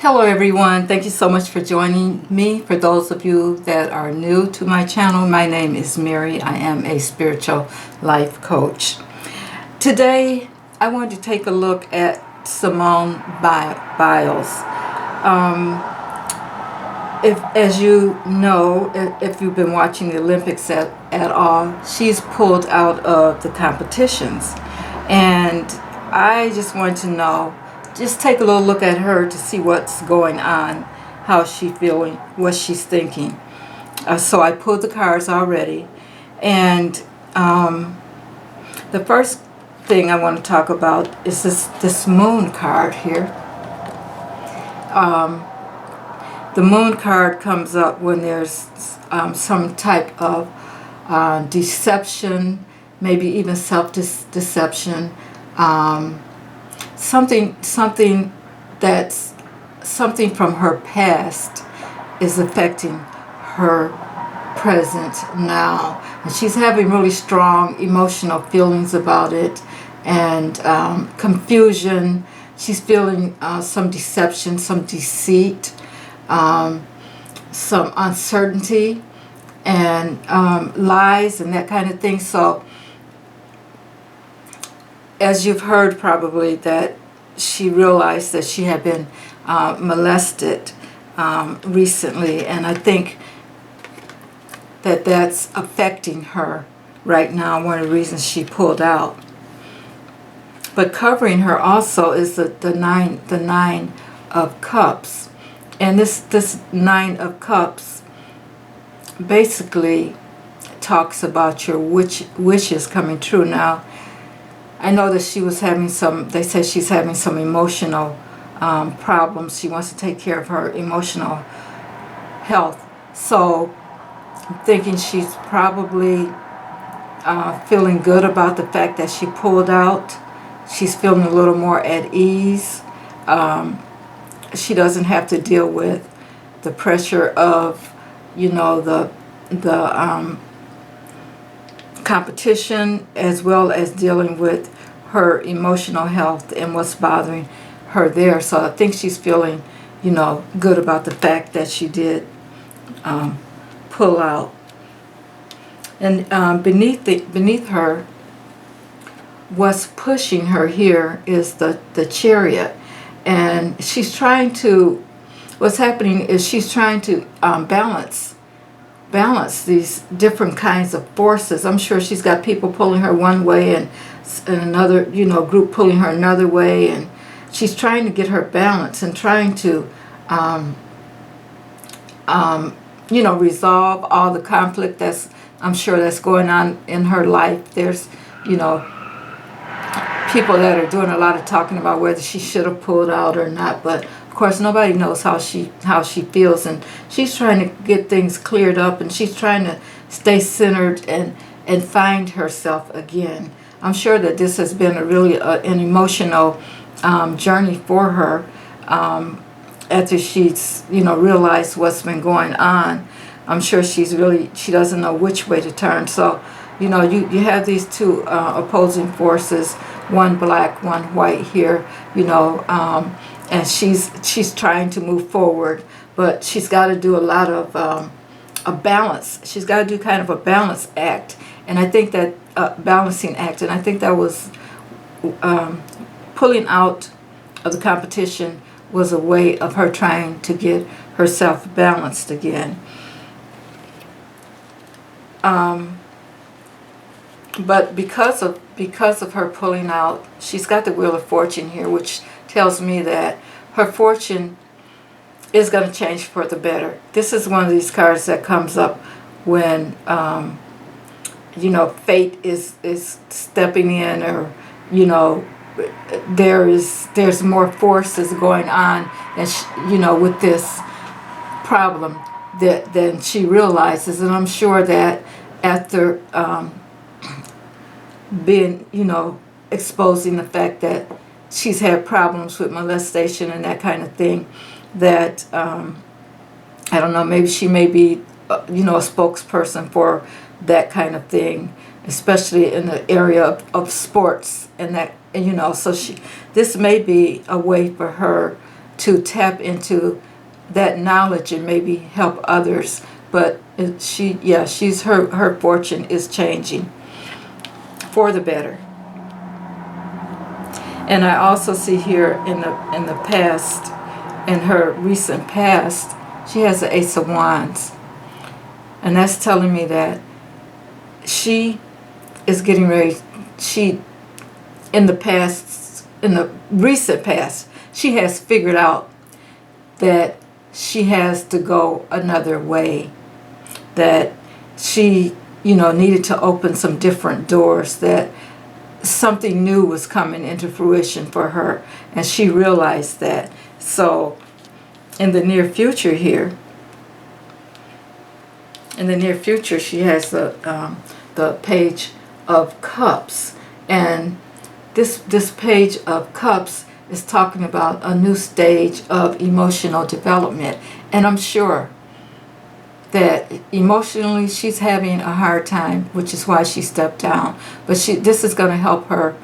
Hello everyone, thank you so much for joining me. For those of you that are new to my channel, my name is Mary. I am a spiritual life coach. Today I wanted to take a look at Simone Biles. As you know, if you've been watching the Olympics at all, she's pulled out of the competitions. And I just want to know, just take a little look at her to see what's going on, how she's feeling, what she's thinking. So I pulled the cards already. And the first thing I want to talk about is this moon card here. The moon card comes up when there's some type of deception, maybe even self-deception, something from her past is affecting her present now, and she's having really strong emotional feelings about it, and confusion. She's feeling some deception, some deceit, some uncertainty, and lies and that kind of thing. So as you've heard probably, that she realized that she had been molested recently, and I think that that's affecting her right now, one of the reasons she pulled out. But covering her also is the nine of cups. And this Nine of Cups basically talks about your wishes coming true. Now, I know that she was having they say she's having some emotional problems. She wants to take care of her emotional health. So I'm thinking she's probably feeling good about the fact that she pulled out. She's feeling a little more at ease. She doesn't have to deal with the pressure of, the competition, as well as dealing with her emotional health and what's bothering her there. So I think she's feeling, good about the fact that she did pull out. And beneath her, what's pushing her here is the Chariot. And she's trying to, what's happening is she's trying to balance these different kinds of forces. I'm sure she's got people pulling her one way and another, group pulling her another way. And she's trying to get her balance and trying to, resolve all the conflict I'm sure that's going on in her life. There's, people that are doing a lot of talking about whether she should have pulled out or not, but of course nobody knows how she feels, and she's trying to get things cleared up, and she's trying to stay centered and find herself again. I'm sure that this has been an emotional journey for her after she's realized what's been going on. I'm sure she doesn't know which way to turn. So you have these two opposing forces, one black, one white here, and she's trying to move forward, but she's got to do a lot of a balance. She's got to do kind of a balance act, and I think that balancing act, and I think that was pulling out of the competition was a way of her trying to get herself balanced again. But because of her pulling out, she's got the Wheel of Fortune here, which tells me that her fortune is going to change for the better. This is one of these cards that comes up when fate is stepping in, or there's more forces going on, and with this problem than she realizes. And I'm sure that after being, exposing the fact that she's had problems with molestation and that kind of thing, that I don't know, maybe she may be a spokesperson for that kind of thing, especially in the area of sports, and that, so this may be a way for her to tap into that knowledge and maybe help others. But her fortune is changing for the better. And I also see here in the past, in her recent past, she has the Ace of Wands. And that's telling me that she is getting ready, in the recent past, she has figured out that she has to go another way, that she, needed to open some different doors, that something new was coming into fruition for her, and she realized that. So in the near future here, she has the Page of Cups, and this Page of Cups is talking about a new stage of emotional development. And I'm sure that emotionally she's having a hard time, which is why she stepped down. But this is going to help her,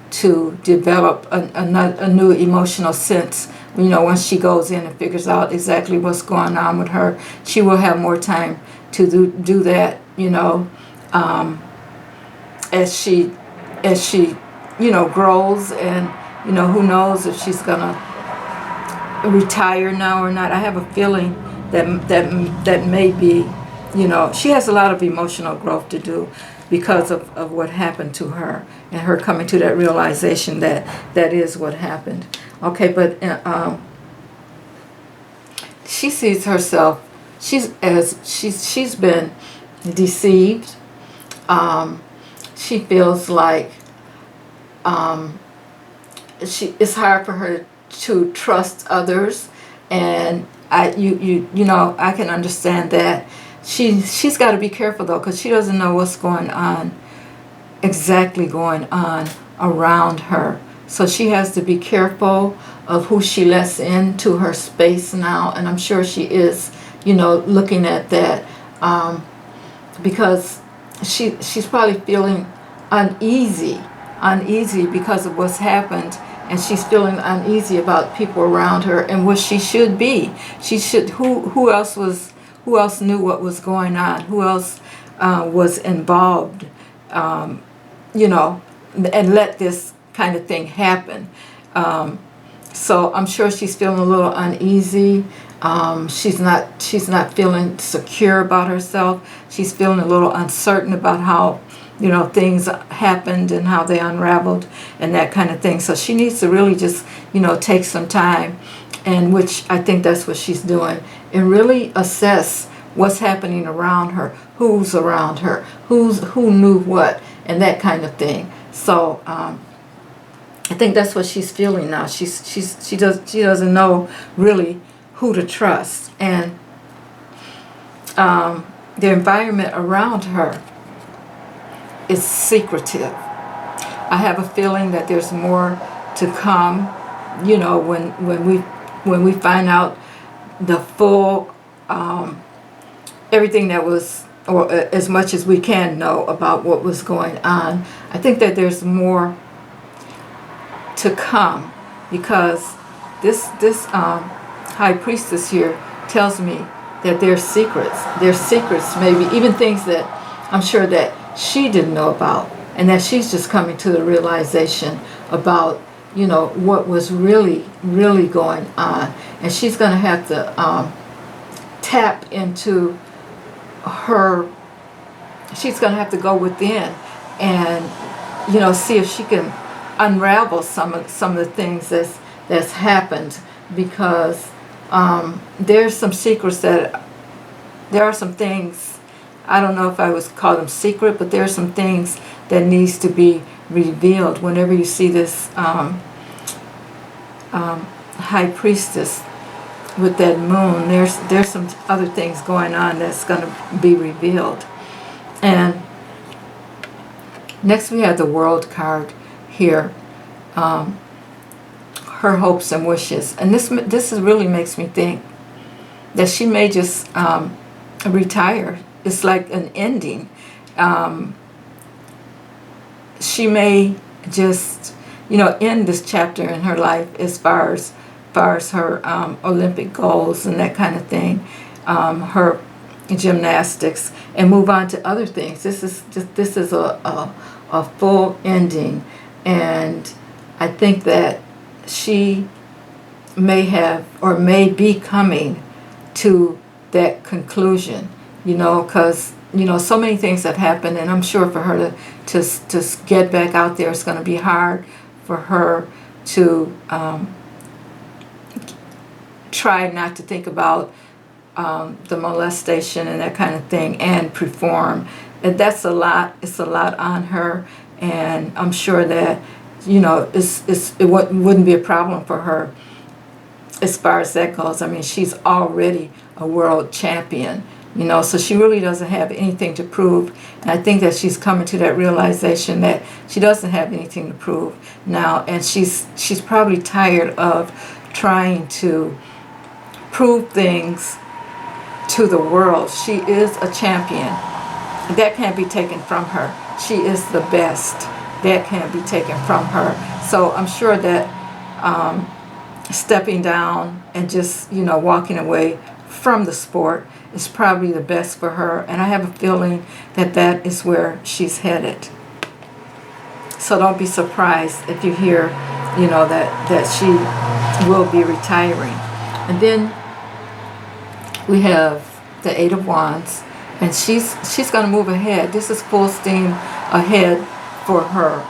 to develop a new emotional sense. Once she goes in and figures out exactly what's going on with her, she will have more time to do that, as she grows. And who knows if she's gonna retire now or not. I have a feeling that may be, she has a lot of emotional growth to do because of what happened to her, and her coming to that realization that is what happened. Okay, but she sees herself, she's been deceived. She feels like it's hard for her to trust others, and I can understand that. She's got to be careful though, because she doesn't know what's exactly going on around her. So she has to be careful of who she lets into her space now, and I'm sure she is, looking at that, because she's probably feeling uneasy because of what's happened, and she's feeling uneasy about people around her and what she should be. Who else knew what was going on? Who else was involved? And let this kind of thing happen. So I'm sure she's feeling a little uneasy. She's not feeling secure about herself. She's feeling a little uncertain about how things happened and how they unraveled and that kind of thing. So she needs to really just take some time, and which I think that's what she's doing, and really assess what's happening around her, who's around her, who knew what, and that kind of thing. So I think that's what she's feeling now. She doesn't know really who to trust, and the environment around her is secretive. I have a feeling that there's more to come. When we find out the full everything that was, or as much as we can know about what was going on. I think that there's more to come, because this high priestess here tells me that there's secrets, maybe even things that I'm sure that she didn't know about, and that she's just coming to the realization about what was really going on. And she's going to have to tap into her, she's going to have to go within and see if she can unravel some of the things that's happened, because there's some secrets there are some things, I don't know if I would call them secret, but there are some things that needs to be revealed. Whenever you see this high priestess with that moon, there's some other things going on that's going to be revealed. And next we have the World card here, her hopes and wishes, and this really makes me think that she may just retire. It's like an ending. She may just end this chapter in her life as far as far as her Olympic goals and that kind of thing, her gymnastics, and move on to other things. This is a full ending, and I think that she may have or may be coming to that conclusion, because so many things have happened, and I'm sure for her to get back out there, it's going to be hard for her to try not to think about the molestation and that kind of thing, and perform. And that's a lot. It's a lot on her, and I'm sure that it wouldn't be a problem for her as far as that goes. I mean, she's already a world champion, so she really doesn't have anything to prove. And I think that she's coming to that realization that she doesn't have anything to prove now, and she's probably tired of trying to prove things to the world. She is a champion. That can't be taken from her. She is the best. That can't be taken from her. So I'm sure that stepping down and just walking away from the sport is probably the best for her, and I have a feeling that that is where she's headed. So don't be surprised if you hear that she will be retiring. And then we have the Eight of Wands, and she's going to move ahead. This is full steam ahead for her.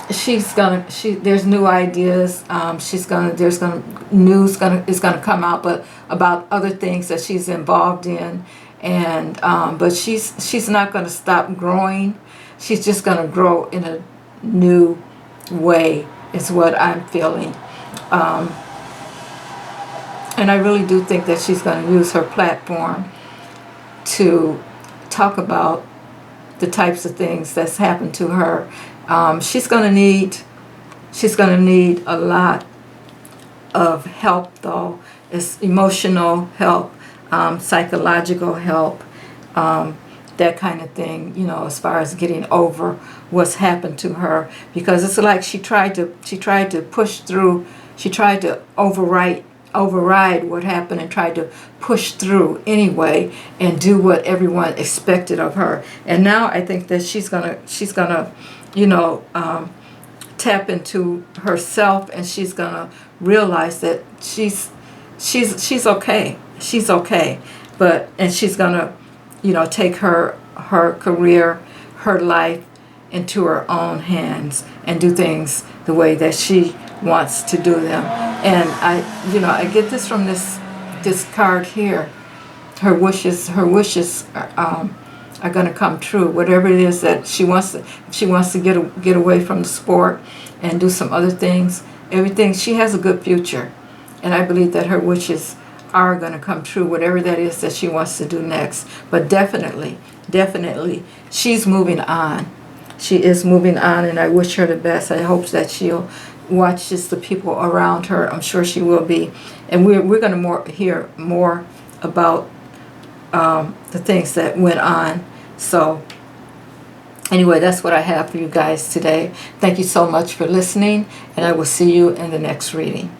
There's new ideas. News is gonna come out, but about other things that she's involved in, and but she's not gonna stop growing. She's just gonna grow in a new way, is what I'm feeling. And I really do think that she's going to use her platform to talk about the types of things that's happened to her. She's going to need a lot of help, though. It's emotional help, psychological help, that kind of thing, as far as getting over what's happened to her, because it's like she tried to push through. She tried to override what happened and tried to push through anyway and do what everyone expected of her. And now I think that she's gonna tap into herself, and she's gonna realize that she's okay. She's okay, and she's gonna take her career, her life into her own hands and do things the way that she wants to do them. And I get this from this card here. Her wishes are going to come true. Whatever it is that she wants to get away from the sport and do some other things. Everything, she has a good future, and I believe that her wishes are going to come true. Whatever that is that she wants to do next, but definitely, she's moving on. She is moving on, and I wish her the best. I hope that she'll watch just the people around her. I'm sure she will be. And we're going to hear more about the things that went on. So anyway, that's what I have for you guys today. Thank you so much for listening, and I will see you in the next reading.